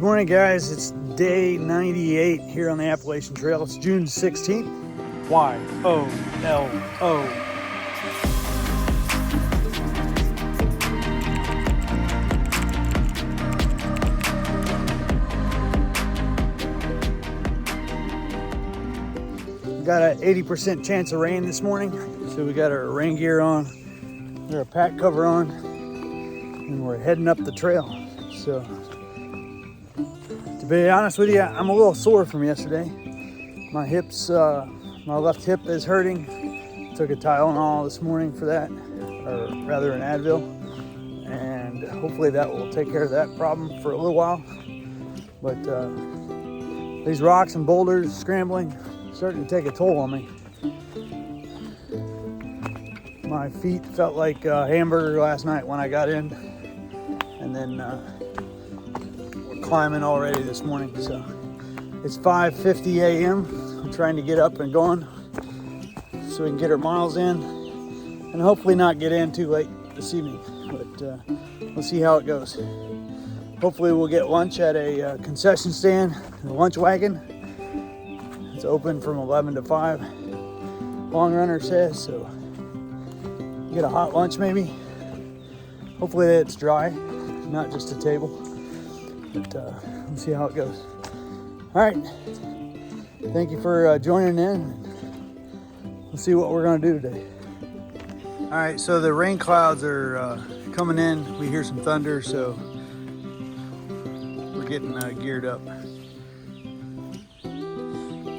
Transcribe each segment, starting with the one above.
Morning guys, it's day 98 here on the Appalachian Trail. It's June 16th. Y-O-L-O. We got an 80% chance of rain this morning, so we got our rain gear on, our pack cover on, and we're heading up the trail. So to be honest with you, I'm a little sore from yesterday. My hips, my left hip is hurting. Took a Tylenol this morning for that, or rather an Advil, and hopefully that will take care of that problem for a little while. But these rocks and boulders scrambling starting to take a toll on me. My feet felt like a hamburger last night when I got in, and then climbing already this morning. So it's 5:50 a.m. I'm trying to get up and going so we can get our miles in and hopefully not get in too late this evening, but we'll see how it goes. Hopefully we'll get lunch at a concession stand, the lunch wagon. It's open from 11 to 5, Long Runner says, so get a hot lunch maybe. Hopefully it's dry, not just a table. But we'll see how it goes. All right. Thank you for joining in. We'll see what we're going to do today. All right. So the rain clouds are coming in. We hear some thunder, so we're getting geared up.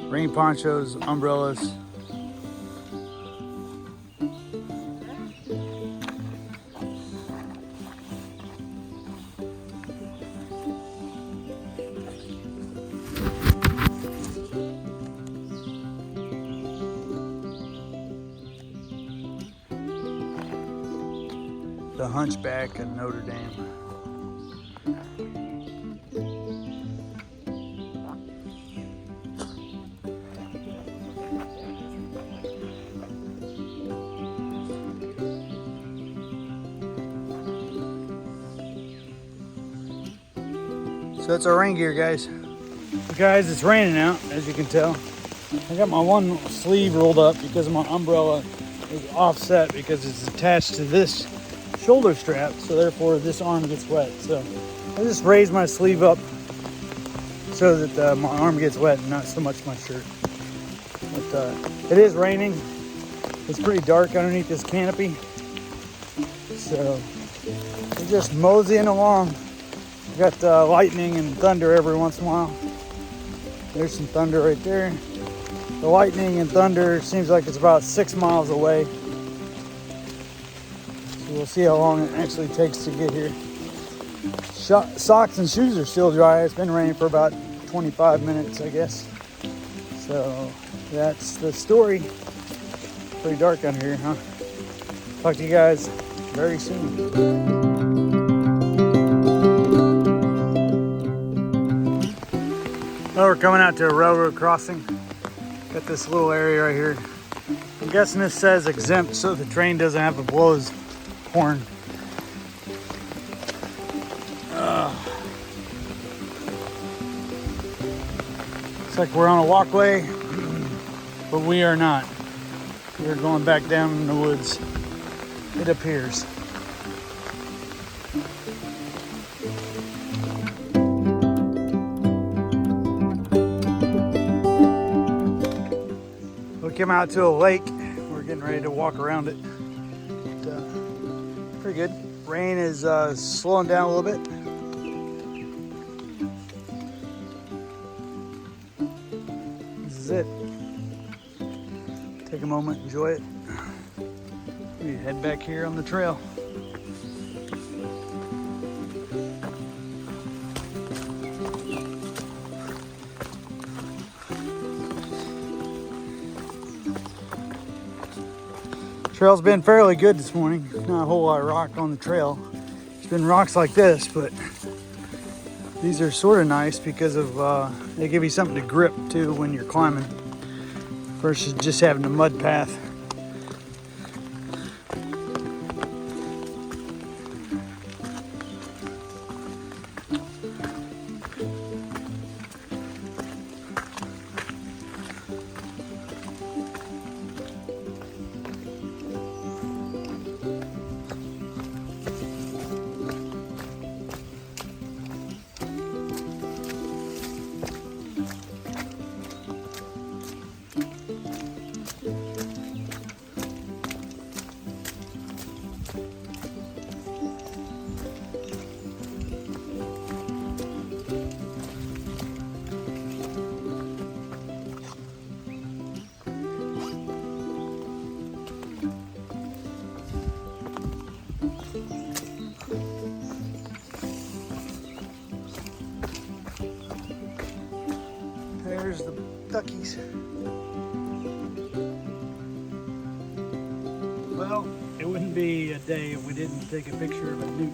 Rain ponchos, umbrellas. The Hunchback of Notre Dame. So that's our rain gear, guys. Guys, it's raining out, as you can tell. I got my one sleeve rolled up because my umbrella is offset because it's attached to this shoulder strap, so therefore this arm gets wet. So I just raise my sleeve up so that my arm gets wet and not so much my shirt. But it is raining. It's pretty dark underneath this canopy, so we're just moseying along. We got lightning and thunder every once in a while. There's some thunder right there. The lightning and thunder seems like it's about 6 miles away. We'll see how long it actually takes to get here. Socks and shoes are still dry. It's been raining for about 25 minutes, I guess. So that's the story. Pretty dark under here, huh? Talk to you guys very soon. Well, we're coming out to a railroad crossing. Got this little area right here. I'm guessing this says exempt so the train doesn't have to blow his horn. Looks like we're on a walkway, but we are not. We're going back down in the woods, it appears. We came out to a lake. We're getting ready to walk around it. Pretty good. Rain is slowing down a little bit. This is it. Take a moment, enjoy it. We head back here on the trail. Trail's been fairly good this morning. Not a whole lot of rock on the trail. It's been rocks like this, but these are sort of nice because of they give you something to grip too when you're climbing versus just having a mud path. There's the duckies. Well, it wouldn't be a day if we didn't take a picture of a newt.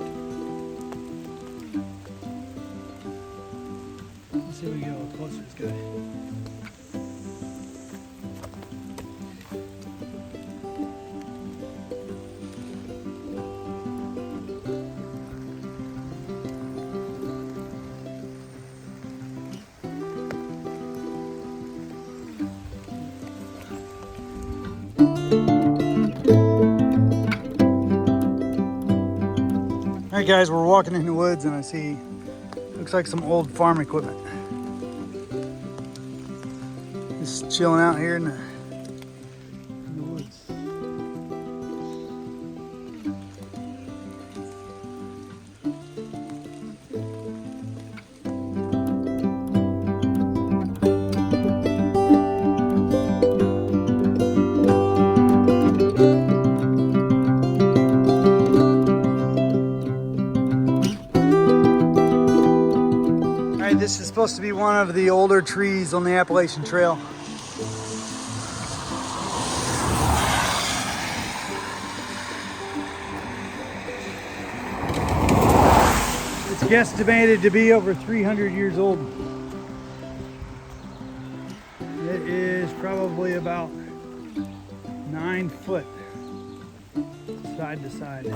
Let's see if we can get a little closer to this guy. Alright guys, we're walking in the woods and I see, looks like some old farm equipment. Just chilling out here in the woods. This is supposed to be one of the older trees on the Appalachian Trail. It's guesstimated to be over 300 years old. It is probably about 9 foot side to side.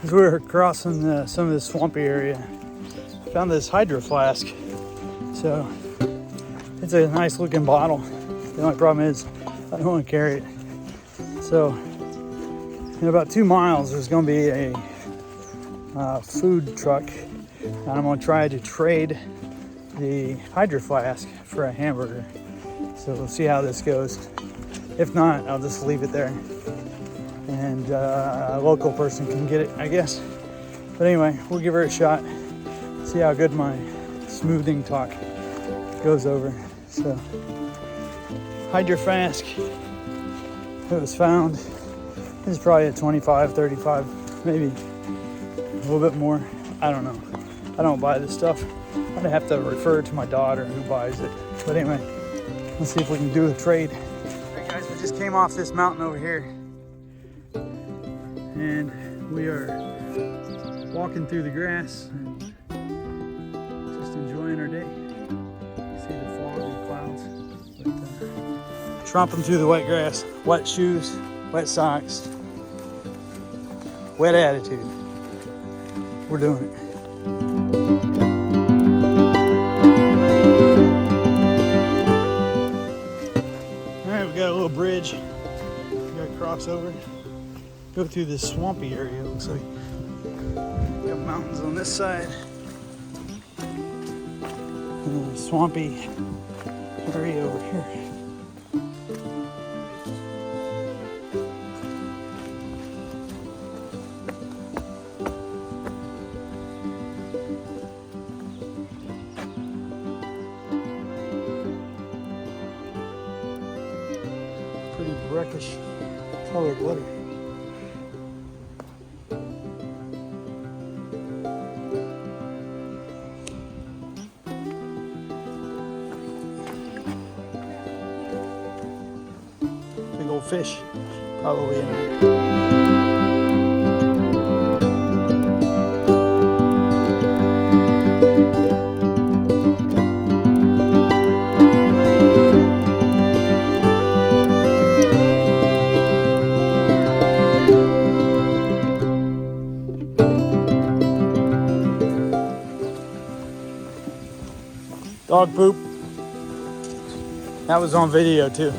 As we were crossing some of the swampy area, found this hydro flask. So it's a nice looking bottle. The only problem is I don't want to carry it. So in about 2 miles, there's going to be a food truck, and I'm going to try to trade the hydro flask for a hamburger. So we'll see how this goes. If not, I'll just leave it there. And a local person can get it, I guess. But anyway, we'll give her a shot. See how good my smoothing talk goes over. So, hydro flask. It was found. This is probably a 25, 35, maybe a little bit more. I don't know. I don't buy this stuff. I'd have to refer to my daughter who buys it. But anyway, let's see if we can do a trade. Alright guys, we just came off this mountain over here. And we are walking through the grass and just enjoying our day. See the fog and clouds. But, tromping through the wet grass, wet shoes, wet socks, wet attitude. We're doing it. All right, we got a little bridge. We got to cross over. Go through this swampy area, it looks like. We got mountains on this side. And a swampy area over here. Pretty brackish colored water. Big old fish, probably in there. Dog poop. That was on video too.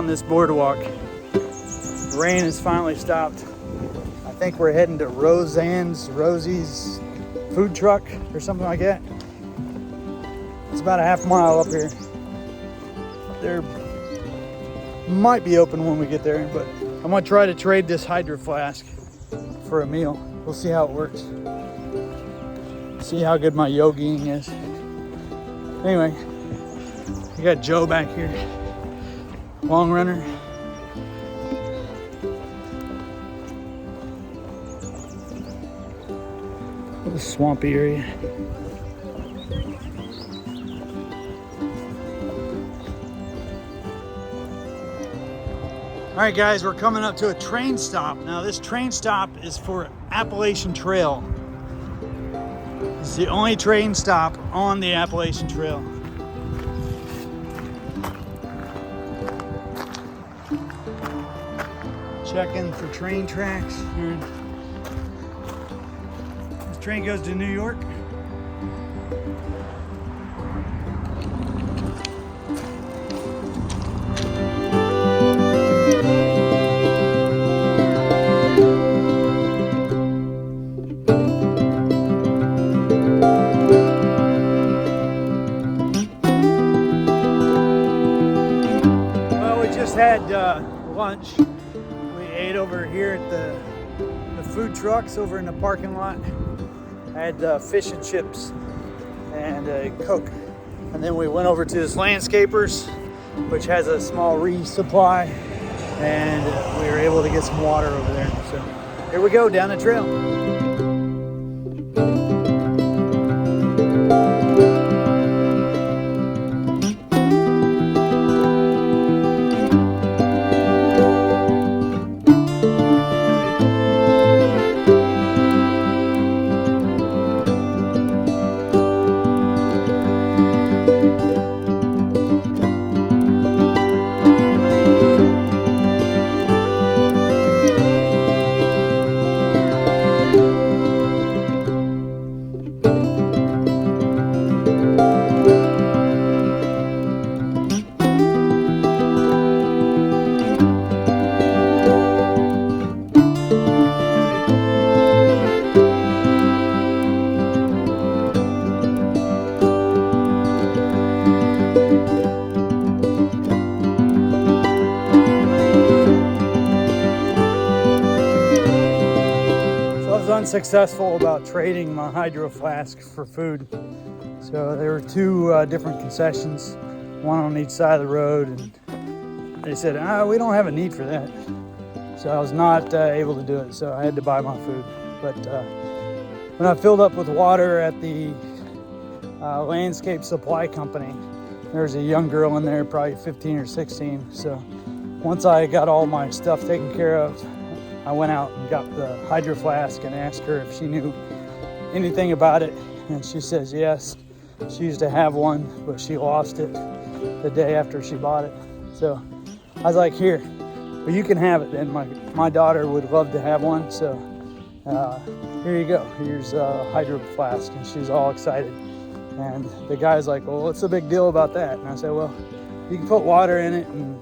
This boardwalk. The rain has finally stopped. I think we're heading to Rosie's food truck or something like that. It's about a half mile up here. There might be open when we get there, but I'm gonna try to trade this hydro flask for a meal. We'll see how it works. See how good my yogiing is. Anyway, we got Joe back here. Long runner. Little swampy area. All right, guys, we're coming up to a train stop. Now, this train stop is for Appalachian Trail. It's the only train stop on the Appalachian Trail. Checking for train tracks. This train goes to New York. Well, we just had lunch. Over here at the food trucks over in the parking lot. I had fish and chips and a Coke, and then we went over to this landscapers, which has a small resupply, and we were able to get some water over there. So here we go down the trail. Unsuccessful about trading my hydro flask for food. So there were two different concessions, one on each side of the road, and they said, we don't have a need for that. So I was not able to do it, so I had to buy my food. But when I filled up with water at the landscape supply company, there was a young girl in there, probably 15 or 16. So once I got all my stuff taken care of, I went out and got the hydro flask and asked her if she knew anything about it. And she says yes. She used to have one, but she lost it the day after she bought it. So I was like, here, well, you can have it then. My daughter would love to have one. So here you go. Here's a hydro flask. And she's all excited. And the guy's like, well, what's the big deal about that? And I said, well, you can put water in it and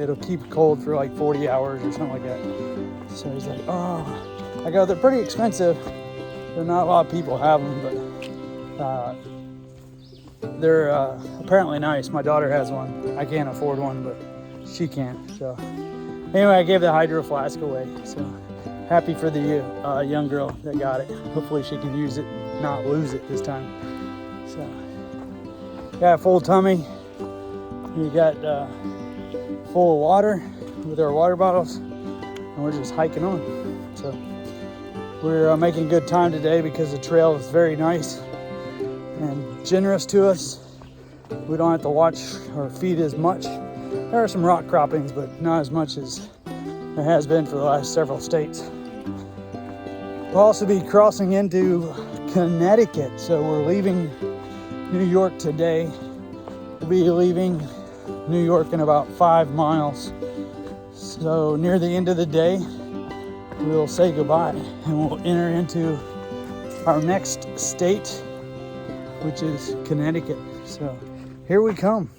it'll keep it cold for like 40 hours or something like that. So he's like, oh. I go, they're pretty expensive. There not a lot of people have them, but they're apparently nice. My daughter has one. I can't afford one, but she can. So anyway, I gave the hydro flask away. So happy for the young girl that got it. Hopefully she can use it and not lose it this time. So got a full tummy. You got full of water with our water bottles, and we're just hiking on. So we're making good time today because the trail is very nice. and generous to us. We don't have to watch or feed as much. There are some rock croppings, but not as much as there has been for the last several states. We'll also be crossing into Connecticut, so we're leaving New York today. We'll be leaving New York in about 5 miles. So near the end of the day, we'll say goodbye and we'll enter into our next state, which is Connecticut. So here we come.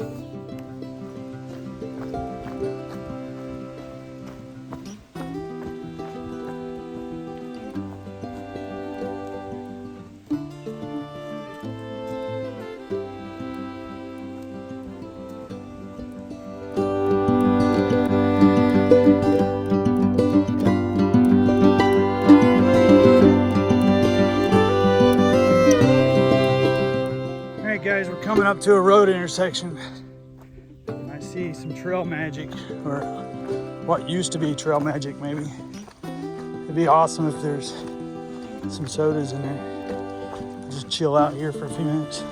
Guys, we're coming up to a road intersection. I see some trail magic, or what used to be trail magic maybe. It'd be awesome if there's some sodas in there. Just chill out here for a few minutes.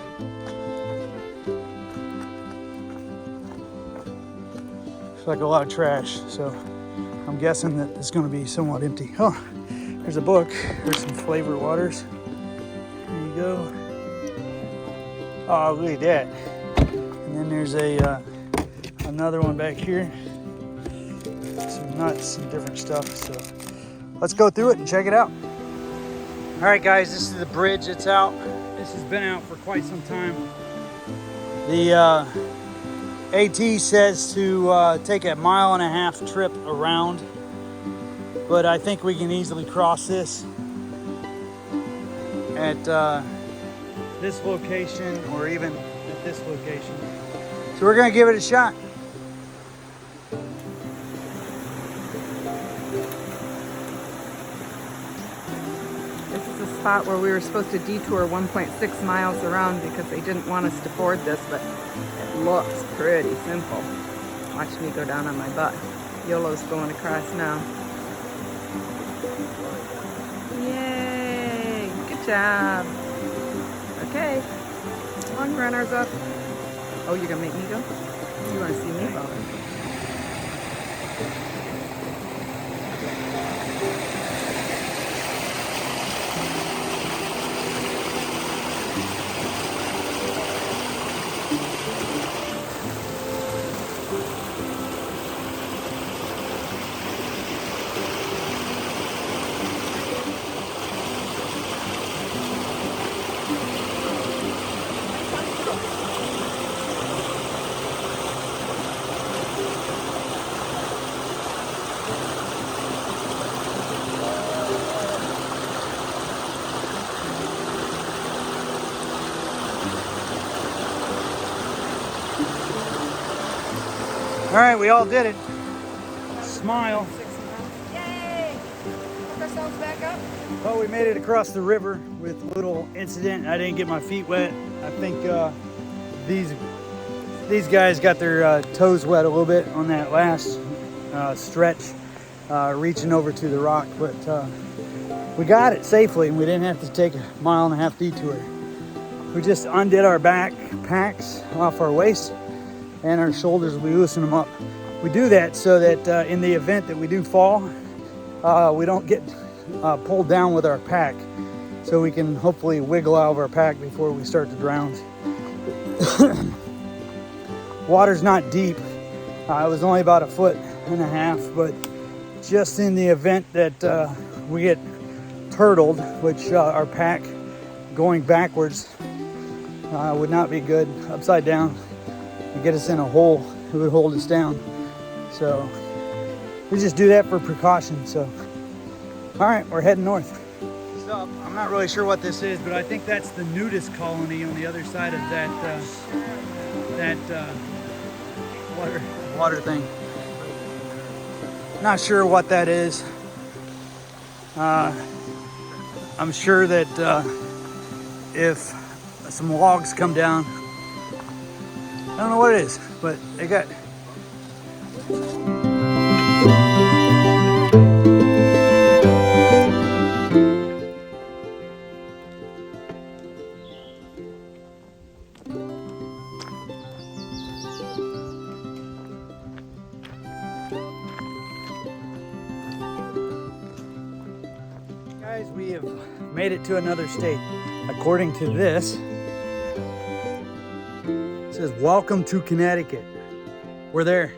Looks like a lot of trash, so I'm guessing that it's going to be somewhat empty. Oh, there's a book. There's some flavored waters. There you go. Oh, look at that. And then there's another one back here. Some nuts and different stuff. So let's go through it and check it out. All right, guys, this is the bridge. It's out. This has been out for quite some time. The AT says to take a 1.5 mile trip around, but I think we can easily cross this at this location or even at this location. So we're gonna give it a shot. This is a spot where we were supposed to detour 1.6 miles around because they didn't want us to board this, but it looks pretty simple. Watch me go down on my butt. YOLO's going across now. Yay! Good job. Okay, come on, runners up. Oh, you're gonna make me go? You wanna see me go? All right, we all did it. Smile. 6 miles. Yay! Hook ourselves back up. Well, we made it across the river with a little incident. I didn't get my feet wet. I think these guys got their toes wet a little bit on that last stretch, reaching over to the rock, but we got it safely and we didn't have to take a 1.5 mile detour. We just undid our backpacks off our waist and our shoulders. We loosen them up. We do that so that in the event that we do fall, we don't get pulled down with our pack, so we can hopefully wiggle out of our pack before we start to drown. Water's not deep. It was only about 1.5 feet, but just in the event that we get turtled, which our pack going backwards would not be good, upside down, and get us in a hole, it would hold us down. So we just do that for precaution. So all right, we're heading north. So I'm not really sure what this is, but I think that's the nudist colony on the other side of that water thing. Not sure what that is. I'm sure that if some logs come down, I don't know what it is, but they got. Made it to another state. According to this, it says, welcome to Connecticut. We're there.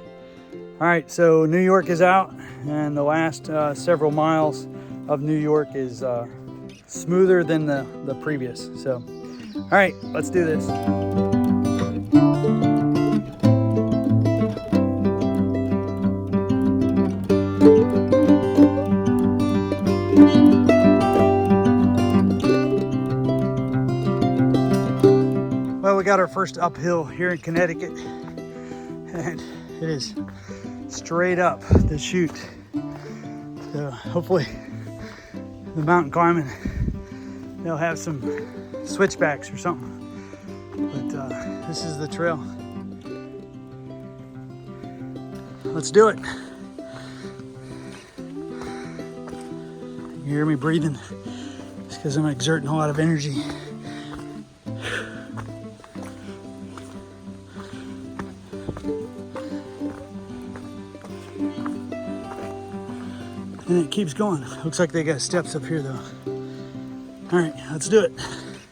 All right, so New York is out, and the last several miles of New York is smoother than the previous. So, all right, let's do this. Well, we got our first uphill here in Connecticut, and it is straight up the chute. So hopefully the mountain climbing, they'll have some switchbacks or something. But this is the trail. Let's do it. You hear me breathing? It's because I'm exerting a lot of energy. And it keeps going. Looks like they got steps up here though. All right, let's do it.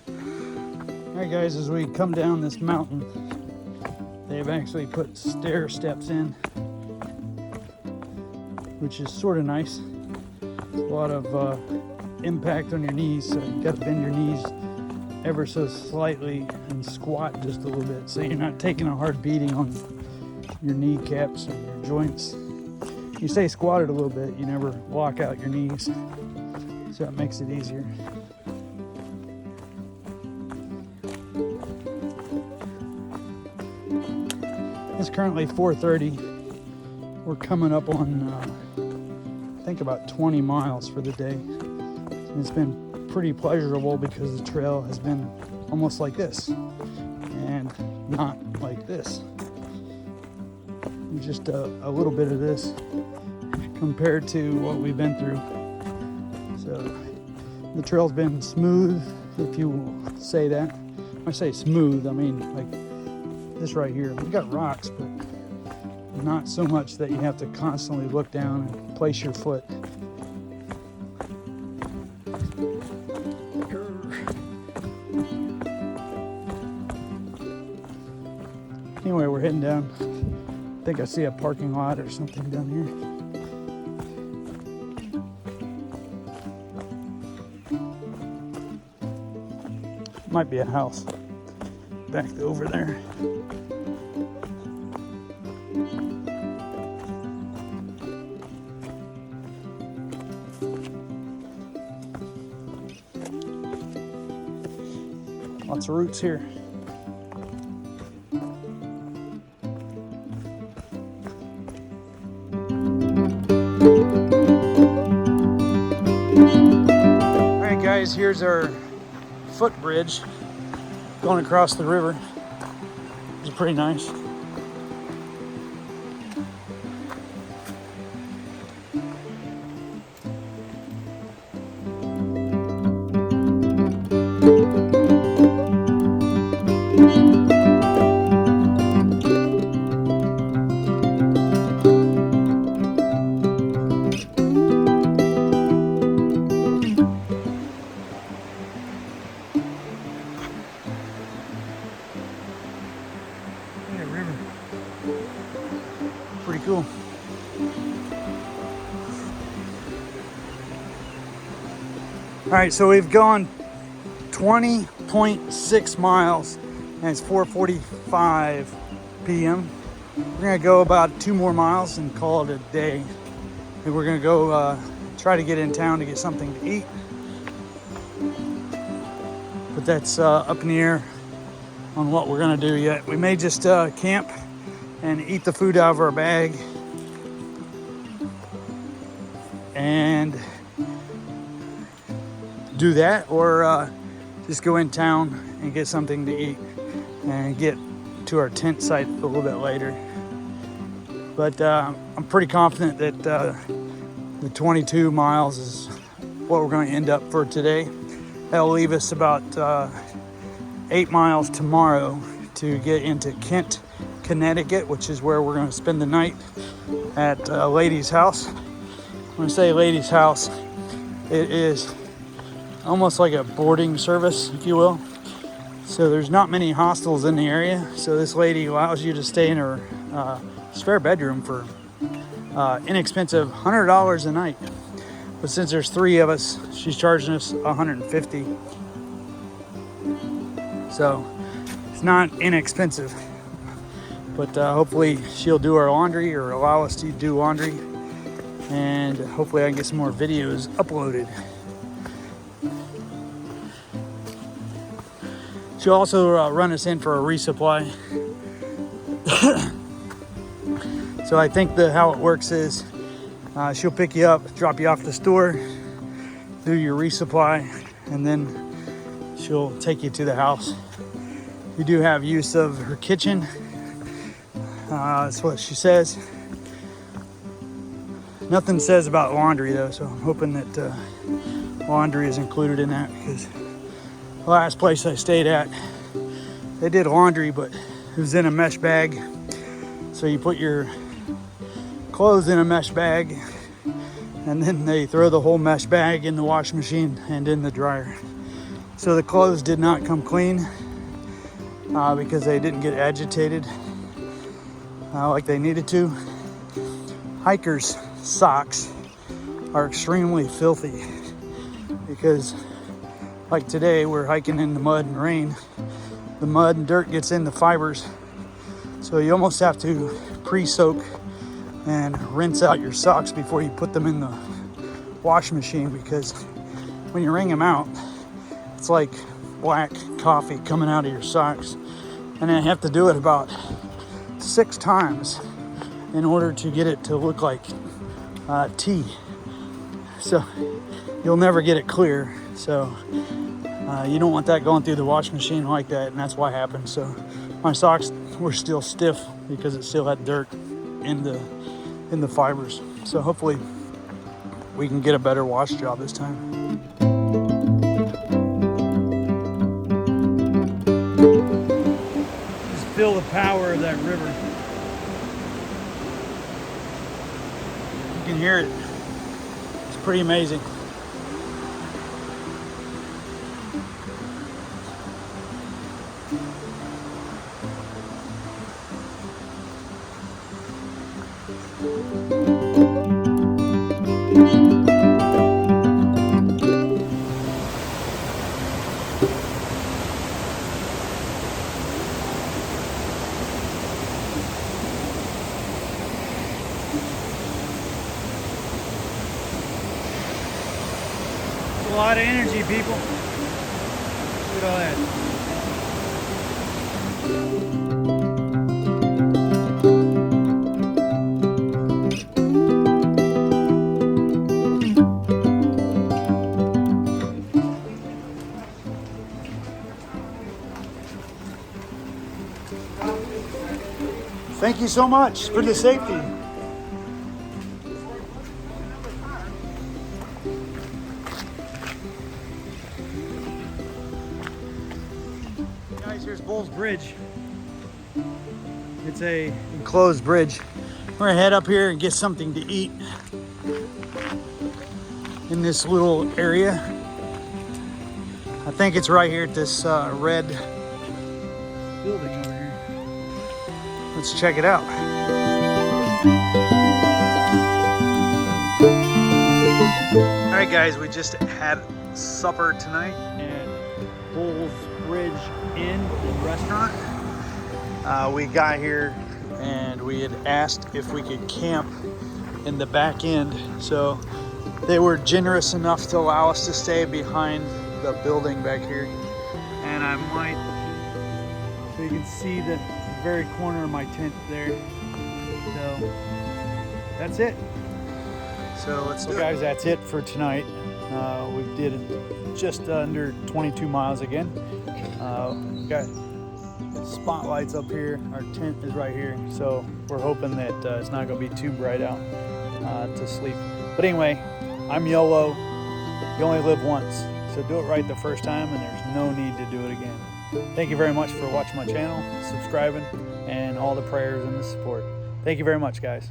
All right guys, as we come down this mountain, they've actually put stair steps in, which is sort of nice. A lot of impact on your knees, so you gotta bend your knees ever so slightly and squat just a little bit so you're not taking a hard beating on your kneecaps or your joints. You stay squatted a little bit, you never lock out your knees, so it makes it easier. It's currently 4:30. We're coming up on, I think about 20 miles for the day. And it's been pretty pleasurable because the trail has been almost like this and not like this. Just a little bit of this compared to what we've been through. So the trail's been smooth, if you will say that. When I say smooth, I mean like this right here. We've got rocks, but not so much that you have to constantly look down and place your foot. Anyway, we're heading down. I think I see a parking lot or something down here. Might be a house back over there. Lots of roots here. Guys, here's our footbridge going across the river. It's pretty nice. Pretty cool. All right, so we've gone 20.6 miles and it's 4:45 p.m. We're gonna go about 2 more miles and call it a day. And we're gonna go try to get in town to get something to eat. But that's up in the air on what we're gonna do yet. We may just camp and eat the food out of our bag and do that, or just go in town and get something to eat and get to our tent site a little bit later. But I'm pretty confident that the 22 miles is what we're going to end up for today. That'll leave us about 8 miles tomorrow to get into Kent, Connecticut, which is where we're going to spend the night at a lady's house. When I say lady's house, it is almost like a boarding service, if you will. So there's not many hostels in the area. So this lady allows you to stay in her spare bedroom for inexpensive $100 a night. But since there's 3 of us, she's charging us $150. So it's not inexpensive. But hopefully she'll do our laundry or allow us to do laundry. And hopefully I can get some more videos uploaded. She'll also run us in for a resupply. So I think how it works is she'll pick you up, drop you off at the store, do your resupply, and then she'll take you to the house. You do have use of her kitchen. That's what she says. Nothing says about laundry though, so I'm hoping that laundry is included in that, because the last place I stayed at, they did laundry, but it was in a mesh bag. So you put your clothes in a mesh bag, and then they throw the whole mesh bag in the washing machine and in the dryer. So the clothes did not come clean because they didn't get agitated like they needed to. Hikers' socks are extremely filthy because, like today, we're hiking in the mud and rain. The mud and dirt gets in the fibers, so you almost have to pre-soak and rinse out your socks before you put them in the washing machine, because when you wring them out, it's like black coffee coming out of your socks. And I have to do it about 6 times in order to get it to look like tea. So you'll never get it clear. So you don't want that going through the washing machine like that, and that's what happened. So my socks were still stiff because it still had dirt in the fibers. So hopefully we can get a better wash job this time. Just feel the power of that river. You can hear it. It's pretty amazing. A lot of energy, people. Look at all that. Thank you so much for the safety. Guys, here's Bull's Bridge. It's a enclosed bridge. We're gonna head up here and get something to eat in this little area. I think it's right here at this red building over here. Let's check it out. All right, guys, we just had supper tonight at Bull's Bridge Inn and Restaurant. We got here and we had asked if we could camp in the back end. So they were generous enough to allow us to stay behind the building back here. And I might, so you can see the very corner of my tent there. So that's it. So let's do it. Guys, that's it for tonight. We did just under 22 miles again. We got spotlights up here. Our tent is right here. So we're hoping that it's not going to be too bright out to sleep. But anyway, I'm YOLO. You only live once. So do it right the first time, and there's no need to do it again. Thank you very much for watching my channel, subscribing, and all the prayers and the support. Thank you very much, guys.